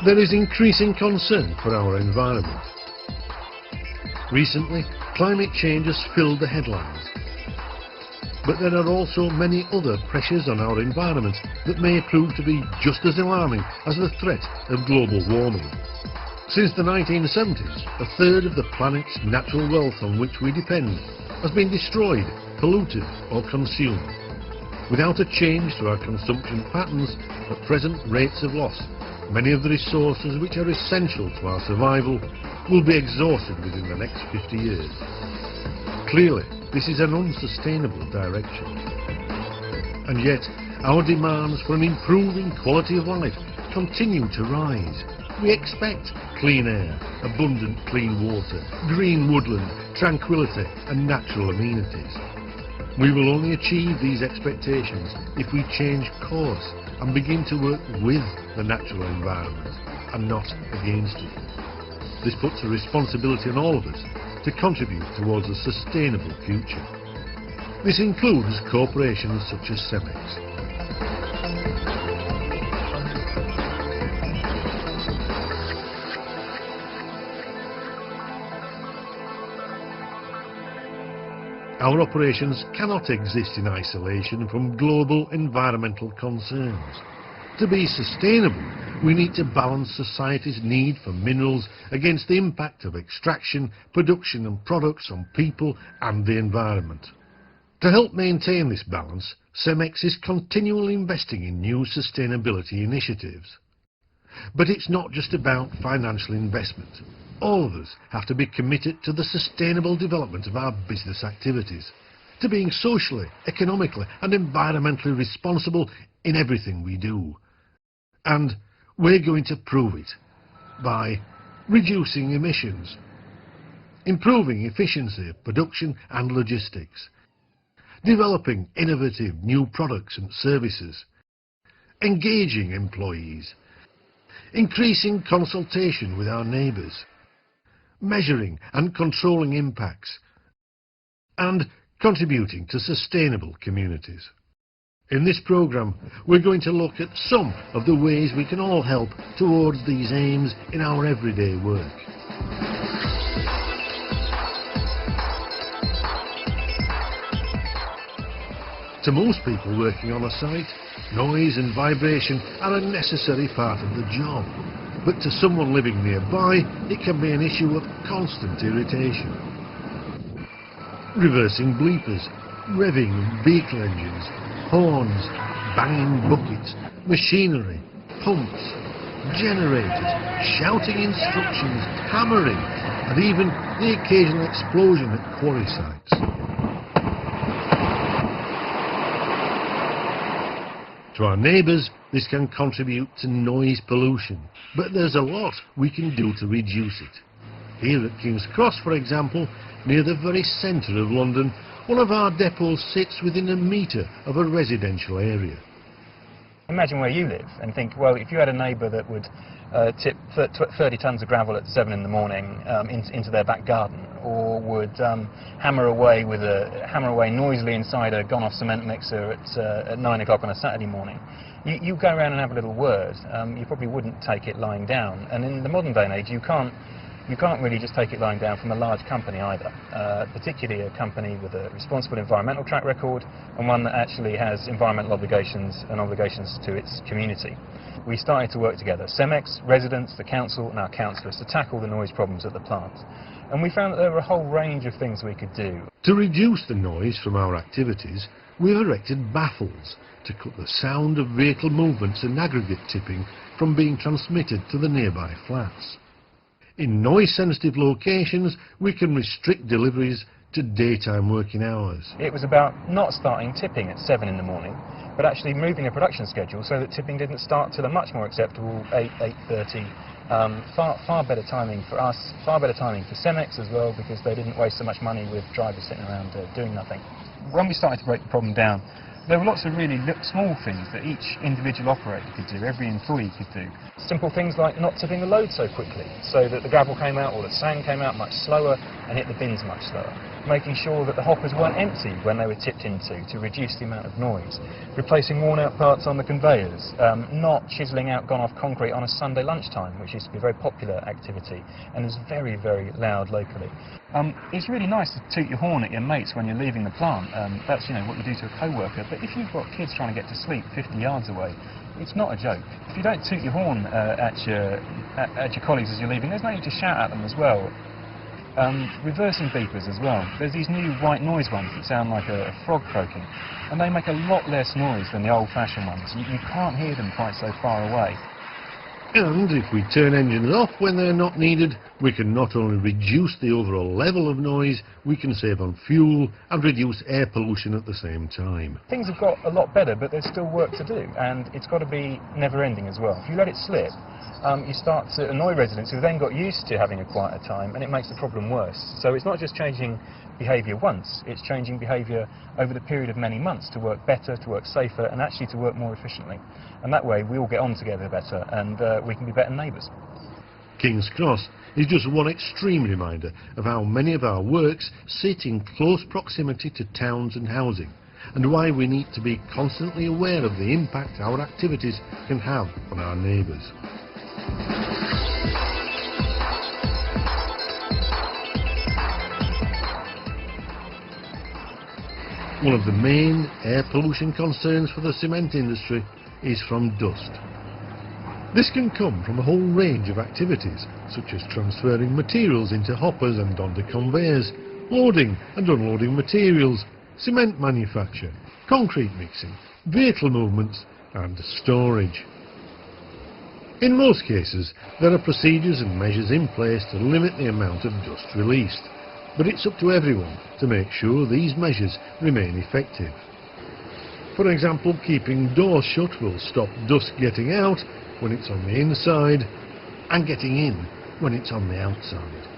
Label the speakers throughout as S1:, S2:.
S1: There is increasing concern for our environment. Recently, climate change has filled the headlines. But there are also many other pressures on our environment that may prove to be just as alarming as the threat of global warming. Since the 1970s, a third of the planet's natural wealth on which we depend has been destroyed, polluted or consumed. Without a change to our consumption patterns at present rates of loss, many of the resources which are essential to our survival will be exhausted within the next 50 years. Clearly, this is an unsustainable direction. And yet, our demands for an improving quality of life continue to rise. We expect clean air, abundant clean water, green woodland, tranquility and natural amenities. We will only achieve these expectations if we change course and begin to work with the natural environment and not against it. This puts a responsibility on all of us to contribute towards a sustainable future. This includes corporations such as CEMEX. Our operations cannot exist in isolation from global environmental concerns. To be sustainable, we need to balance society's need for minerals against the impact of extraction, production and products on people and the environment. To help maintain this balance, CEMEX is continually investing in new sustainability initiatives. But it's not just about financial investment. All of us have to be committed to the sustainable development of our business activities, to being socially, economically and environmentally responsible in everything we do. And we're going to prove it by reducing emissions, improving efficiency of production and logistics, developing innovative new products and services, engaging employees, increasing consultation with our neighbours, measuring and controlling impacts, and contributing to sustainable communities. In this programme, we're going to look at some of the ways we can all help towards these aims in our everyday work. To most people working on a site, noise and vibration are a necessary part of the job. But to someone living nearby, it can be an issue of constant irritation. Reversing bleepers, revving vehicle engines, horns, banging buckets, machinery, pumps, generators, shouting instructions, hammering, and even the occasional explosion at quarry sites. To our neighbours, this can contribute to noise pollution, but there's a lot we can do to reduce it. Here at King's Cross, for example, near the very centre of London, one of our depots sits within a metre of a residential area.
S2: Imagine where you live and think, well, if you had a neighbour that would tip 30 tonnes of gravel at 7 in the morning into their back garden, or would hammer away noisily inside a gone-off cement mixer at 9 o'clock on a Saturday morning, you go around and have a little word. You probably wouldn't take it lying down. And in the modern day and age, you can't really just take it lying down from a large company either, particularly a company with a responsible environmental track record and one that actually has environmental obligations and obligations to its community. We started to work together, CEMEX, residents, the council and our councillors, to tackle the noise problems at the plant. And we found that there were a whole range of things we could do.
S1: To reduce the noise from our activities, we've erected baffles to cut the sound of vehicle movements and aggregate tipping from being transmitted to the nearby flats. In noise-sensitive locations, we can restrict deliveries to daytime working hours.
S2: It was about not starting tipping at 7 in the morning, but actually moving a production schedule so that tipping didn't start till a much more acceptable 8:30. Far better timing for us, far better timing for CEMEX as well, because they didn't waste so much money with drivers sitting around doing nothing. When we started to break the problem down, There were lots of really small things that each individual operator could do, every employee could do. Simple things like not tipping the load so quickly, so that the gravel came out or the sand came out much slower and hit the bins much slower. Making sure that the hoppers weren't empty when they were tipped into to reduce the amount of noise. Replacing worn out parts on the conveyors. Not chiselling out gone off concrete on a Sunday lunchtime, which used to be a very popular activity and is very, very loud locally. It's really nice to toot your horn at your mates when you're leaving the plant. That's what you do to a co-worker. But if you've got kids trying to get to sleep 50 yards away, it's not a joke. If you don't toot your horn at your colleagues as you're leaving, there's no need to shout at them as well. Reversing beepers as well. There's these new white noise ones that sound like a frog croaking, and they make a lot less noise than the old-fashioned ones. You can't hear them quite so far away.
S1: And if we turn engines off when they're not needed, we can not only reduce the overall level of noise, we can save on fuel and reduce air pollution at the same time.
S2: Things have got a lot better, but there's still work to do, and it's got to be never-ending as well. If you let it slip, you start to annoy residents who've then got used to having a quieter time, and it makes the problem worse. So it's not just changing behaviour once, it's changing behaviour over the period of many months to work better, to work safer, and actually to work more efficiently. And that way we all get on together better, and we can be better neighbours.
S1: King's Cross is just one extreme reminder of how many of our works sit in close proximity to towns and housing, and why we need to be constantly aware of the impact our activities can have on our neighbours. One of the main air pollution concerns for the cement industry is from dust. This can come from a whole range of activities, such as transferring materials into hoppers and onto conveyors, loading and unloading materials, cement manufacture, concrete mixing, vehicle movements and storage. In most cases, there are procedures and measures in place to limit the amount of dust released, but it's up to everyone to make sure these measures remain effective. For example, keeping doors shut will stop dust getting out when it's on the inside and getting in when it's on the outside.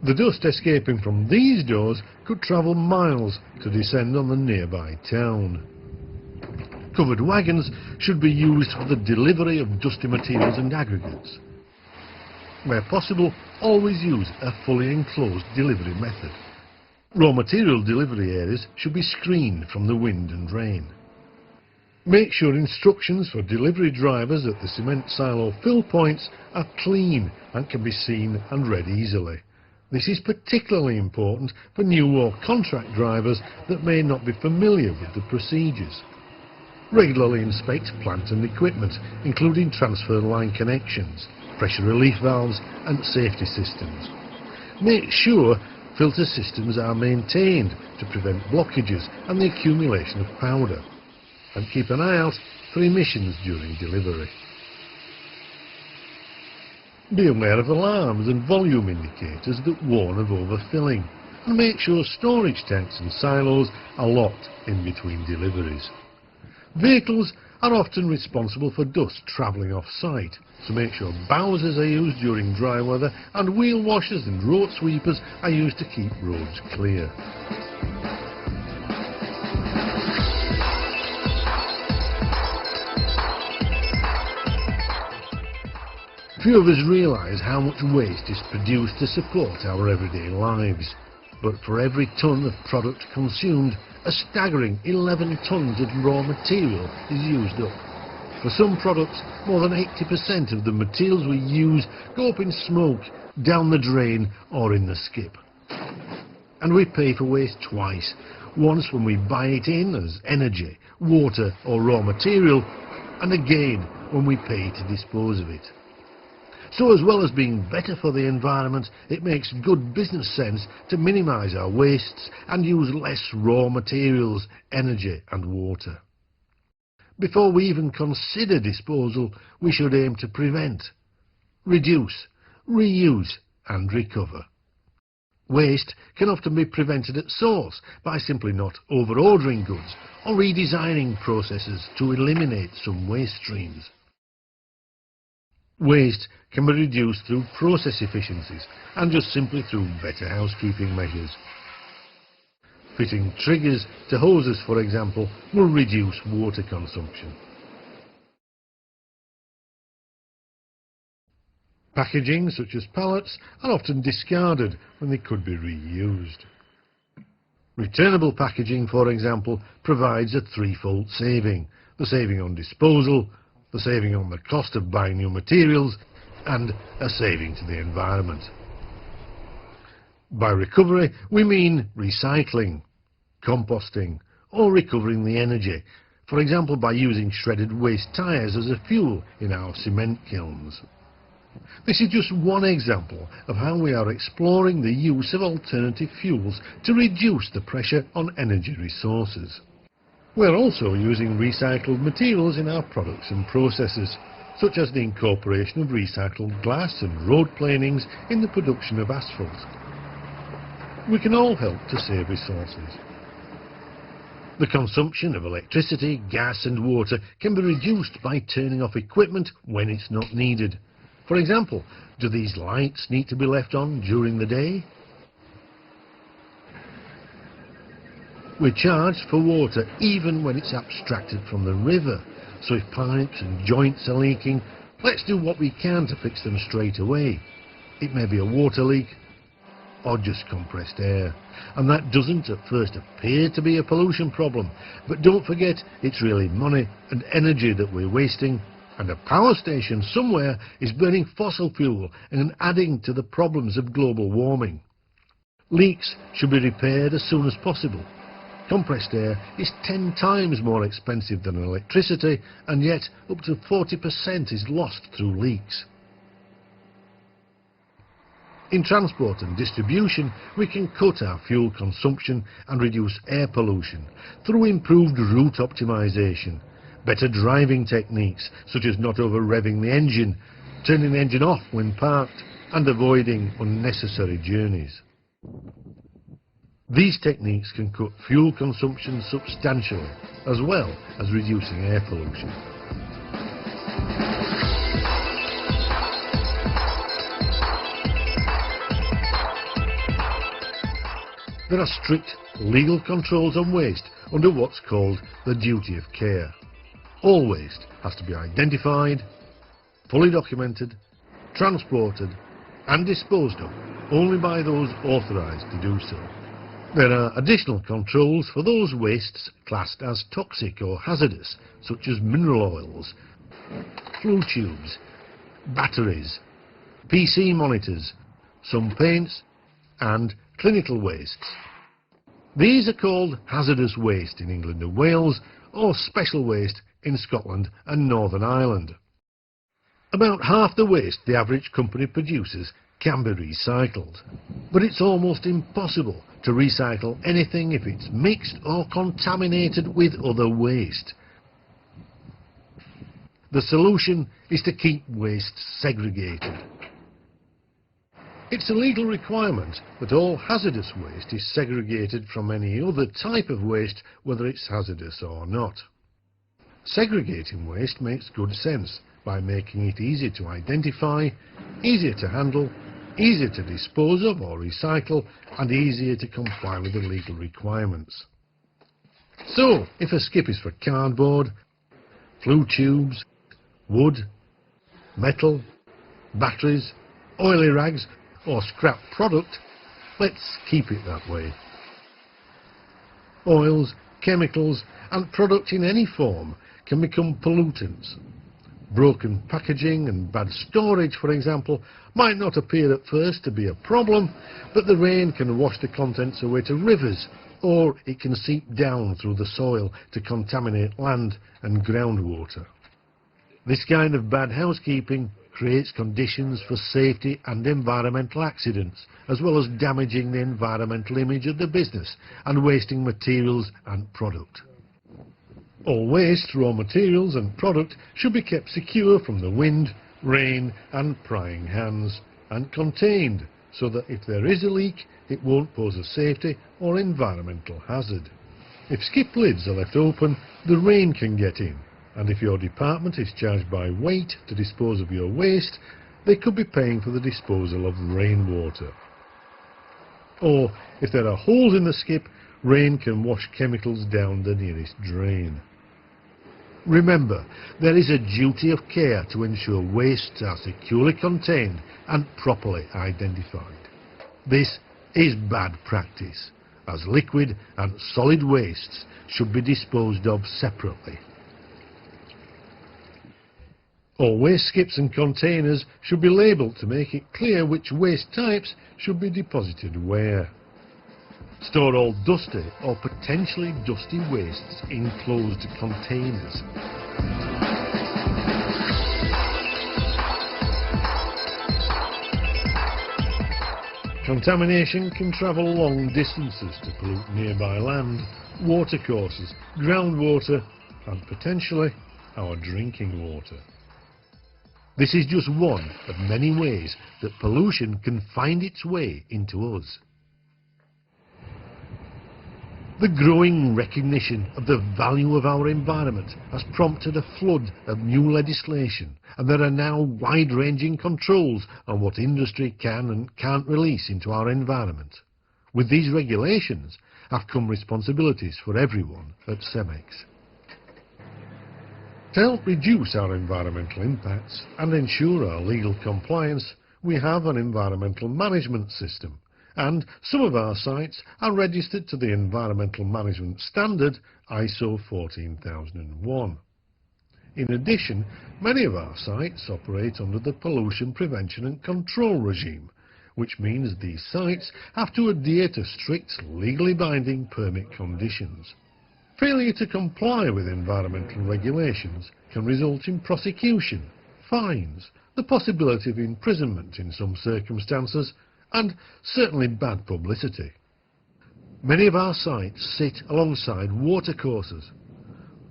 S1: The dust escaping from these doors could travel miles to descend on the nearby town. Covered wagons should be used for the delivery of dusty materials and aggregates. Where possible, always use a fully enclosed delivery method. Raw material delivery areas should be screened from the wind and rain. Make sure instructions for delivery drivers at the cement silo fill points are clean and can be seen and read easily. This is particularly important for new or contract drivers that may not be familiar with the procedures. Regularly inspect plant and equipment, including transfer line connections, pressure relief valves and safety systems. Make sure filter systems are maintained to prevent blockages and the accumulation of powder, and keep an eye out for emissions during delivery. Be aware of alarms and volume indicators that warn of overfilling, and make sure storage tanks and silos are locked in between deliveries. Vehicles are often responsible for dust travelling off-site, so make sure bowsers are used during dry weather and wheel washers and road sweepers are used to keep roads clear. Few of us realise how much waste is produced to support our everyday lives, but for every tonne of product consumed, a staggering 11 tonnes of raw material is used up. For some products, more than 80% of the materials we use go up in smoke, down the drain or in the skip. And we pay for waste twice, once when we buy it in as energy, water or raw material, and again when we pay to dispose of it. So as well as being better for the environment, it makes good business sense to minimise our wastes and use less raw materials, energy and water. Before we even consider disposal, we should aim to prevent, reduce, reuse and recover. Waste can often be prevented at source by simply not over-ordering goods or redesigning processes to eliminate some waste streams. Waste can be reduced through process efficiencies and just simply through better housekeeping measures. Fitting triggers to hoses, for example, will reduce water consumption. Packaging, such as pallets, are often discarded when they could be reused. Returnable packaging, for example, provides a threefold saving: the saving on disposal, the saving on the cost of buying new materials, and a saving to the environment. By recovery, we mean recycling, composting, or recovering the energy, for example by using shredded waste tyres as a fuel in our cement kilns. This is just one example of how we are exploring the use of alternative fuels to reduce the pressure on energy resources. We are also using recycled materials in our products and processes, such as the incorporation of recycled glass and road planings in the production of asphalt. We can all help to save resources. The consumption of electricity, gas and water can be reduced by turning off equipment when it's not needed. For example, do these lights need to be left on during the day? We're charged for water even when it's abstracted from the river, so if pipes and joints are leaking, let's do what we can to fix them straight away. It may be a water leak or just compressed air, and that doesn't at first appear to be a pollution problem, but don't forget it's really money and energy that we're wasting, and a power station somewhere is burning fossil fuel and adding to the problems of global warming. Leaks should be repaired as soon as possible. Compressed air is 10 times more expensive than electricity, and yet up to 40% is lost through leaks. In transport and distribution, we can cut our fuel consumption and reduce air pollution through improved route optimization, better driving techniques such as not over-revving the engine, turning the engine off when parked, and avoiding unnecessary journeys. These techniques can cut fuel consumption substantially, as well as reducing air pollution. There are strict legal controls on waste under what's called the duty of care. All waste has to be identified, fully documented, transported and disposed of only by those authorised to do so. There are additional controls for those wastes classed as toxic or hazardous, such as mineral oils, flue tubes, batteries, PC monitors, some paints and clinical wastes. These are called hazardous waste in England and Wales, or special waste in Scotland and Northern Ireland. About half the waste the average company produces can be recycled, but it's almost impossible to recycle anything if it's mixed or contaminated with other waste. The solution is to keep waste segregated. It's a legal requirement that all hazardous waste is segregated from any other type of waste, whether it's hazardous or not. Segregating waste makes good sense by making it easier to identify, easier to handle, easier to dispose of or recycle, and easier to comply with the legal requirements. So, if a skip is for cardboard, flue tubes, wood, metal, batteries, oily rags, or scrap product, let's keep it that way. Oils, chemicals and product in any form can become pollutants. Broken packaging and bad storage, for example, might not appear at first to be a problem, but the rain can wash the contents away to rivers, or it can seep down through the soil to contaminate land and groundwater. This kind of bad housekeeping creates conditions for safety and environmental accidents, as well as damaging the environmental image of the business and wasting materials and product. All waste, raw materials and product should be kept secure from the wind, rain and prying hands, and contained so that if there is a leak it won't pose a safety or environmental hazard. If skip lids are left open, the rain can get in, and if your department is charged by weight to dispose of your waste, they could be paying for the disposal of rainwater. Or if there are holes in the skip, Rain can wash chemicals down the nearest drain. Remember, there is a duty of care to ensure wastes are securely contained and properly identified. This is bad practice, as liquid and solid wastes should be disposed of separately. All waste skips and containers should be labelled to make it clear which waste types should be deposited where. Store all dusty or potentially dusty wastes in closed containers. Contamination can travel long distances to pollute nearby land, watercourses, groundwater and potentially our drinking water. This is just one of many ways that pollution can find its way into us. The growing recognition of the value of our environment has prompted a flood of new legislation, and there are now wide-ranging controls on what industry can and can't release into our environment. With these regulations have come responsibilities for everyone at CEMEX. To help reduce our environmental impacts and ensure our legal compliance, we have an environmental management system, and some of our sites are registered to the Environmental Management Standard ISO 14001. In addition, many of our sites operate under the Pollution Prevention and Control regime, which means these sites have to adhere to strict legally binding permit conditions. Failure to comply with environmental regulations can result in prosecution, fines, the possibility of imprisonment in some circumstances, and certainly bad publicity. Many of our sites sit alongside watercourses.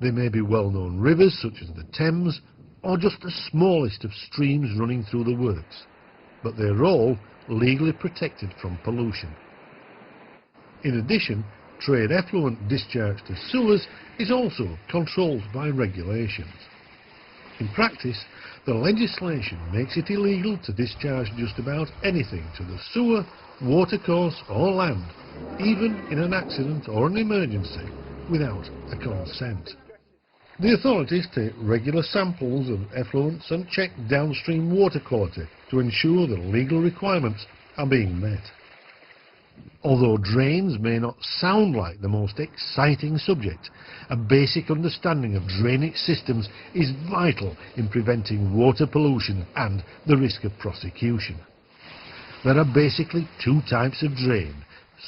S1: They may be well-known rivers such as the Thames, or just the smallest of streams running through the works, but they're all legally protected from pollution. In addition, trade effluent discharge to sewers is also controlled by regulations. In practice, the legislation makes it illegal to discharge just about anything to the sewer, watercourse or land, even in an accident or an emergency, without a consent. The authorities take regular samples of effluents and check downstream water quality to ensure that legal requirements are being met. Although drains may not sound like the most exciting subject, a basic understanding of drainage systems is vital in preventing water pollution and the risk of prosecution. There are basically two types of drain: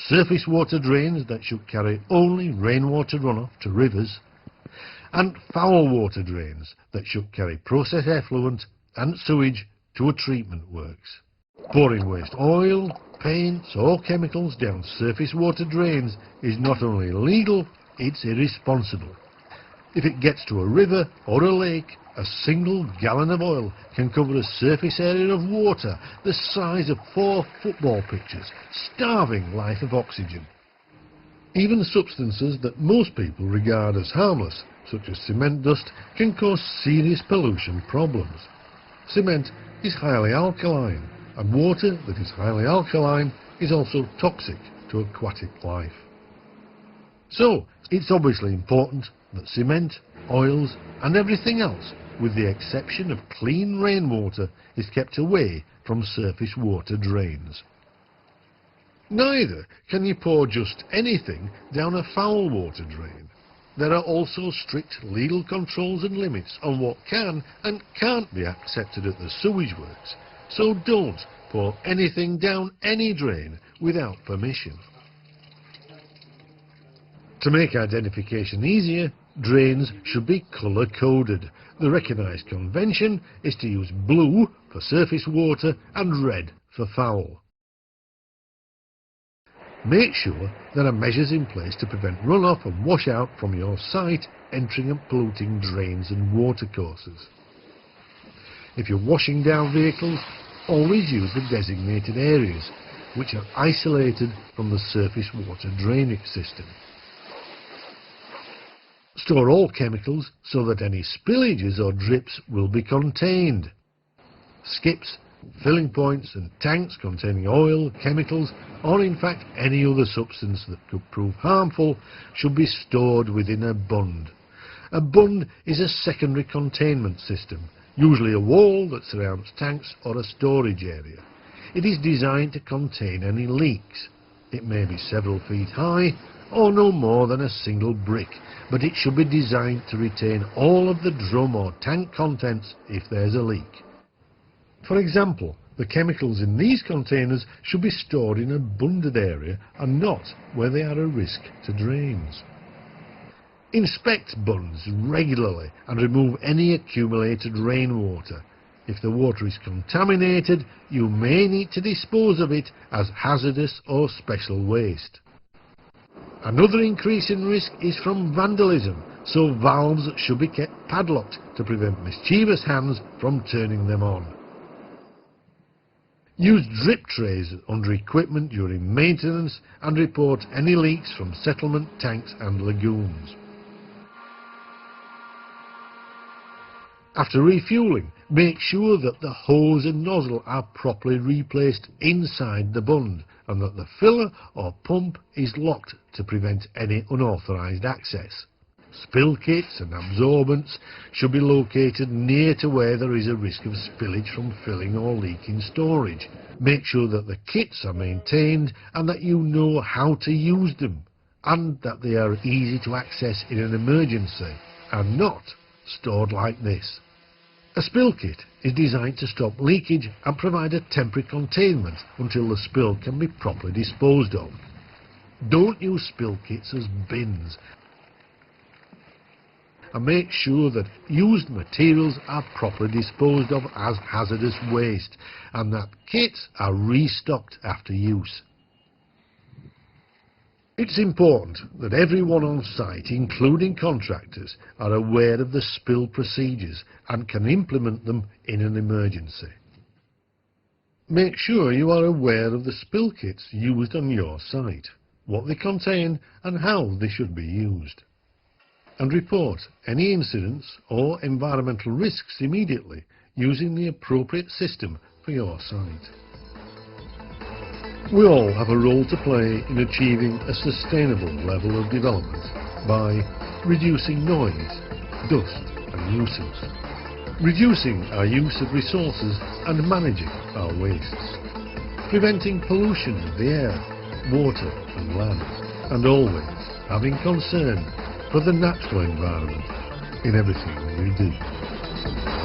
S1: surface water drains that should carry only rainwater runoff to rivers, and foul water drains that should carry process effluent and sewage to a treatment works. Pouring waste oil, paints or chemicals down surface water drains is not only illegal, it's irresponsible. If it gets to a river or a lake, a single gallon of oil can cover a surface area of water the size of 4 football pitches, starving life of oxygen. Even substances that most people regard as harmless, such as cement dust, can cause serious pollution problems. Cement is highly alkaline, and water that is highly alkaline is also toxic to aquatic life. So, it's obviously important that cement, oils and everything else, with the exception of clean rainwater, is kept away from surface water drains. Neither can you pour just anything down a foul water drain. There are also strict legal controls and limits on what can and can't be accepted at the sewage works, so don't pour anything down any drain without permission. To make identification easier, drains should be colour-coded. The recognised convention is to use blue for surface water and red for foul. Make sure there are measures in place to prevent runoff and washout from your site entering and polluting drains and watercourses. If you're washing down vehicles, always use the designated areas, which are isolated from the surface water drainage system. Store all chemicals so that any spillages or drips will be contained. Skips Filling points and tanks containing oil, chemicals, or in fact any other substance that could prove harmful should be stored within a bund. A bund is a secondary containment system, usually a wall that surrounds tanks or a storage area. It is designed to contain any leaks. It may be several feet high or no more than a single brick, but it should be designed to retain all of the drum or tank contents if there's a leak. For example, the chemicals in these containers should be stored in a bunded area and not where they are a risk to drains. Inspect bunds regularly and remove any accumulated rainwater. If the water is contaminated, you may need to dispose of it as hazardous or special waste. Another increase in risk is from vandalism, so valves should be kept padlocked to prevent mischievous hands from turning them on. Use drip trays under equipment during maintenance and report any leaks from settlement tanks and lagoons. After refuelling, make sure that the hose and nozzle are properly replaced inside the bund and that the filler or pump is locked to prevent any unauthorised access. Spill kits and absorbents should be located near to where there is a risk of spillage from filling or leaking storage. Make sure that the kits are maintained and that you know how to use them, and that they are easy to access in an emergency and not stored like this. A spill kit is designed to stop leakage and provide a temporary containment until the spill can be properly disposed of. Don't use spill kits as bins, and make sure that used materials are properly disposed of as hazardous waste and that kits are restocked after use. It's important that everyone on site, including contractors, are aware of the spill procedures and can implement them in an emergency. Make sure you are aware of the spill kits used on your site, what they contain and how they should be used. And report any incidents or environmental risks immediately using the appropriate system for your site. We all have a role to play in achieving a sustainable level of development by reducing noise, dust and nuisance, reducing our use of resources and managing our wastes, preventing pollution of the air, water and land, and always having concern for the natural environment in everything we do.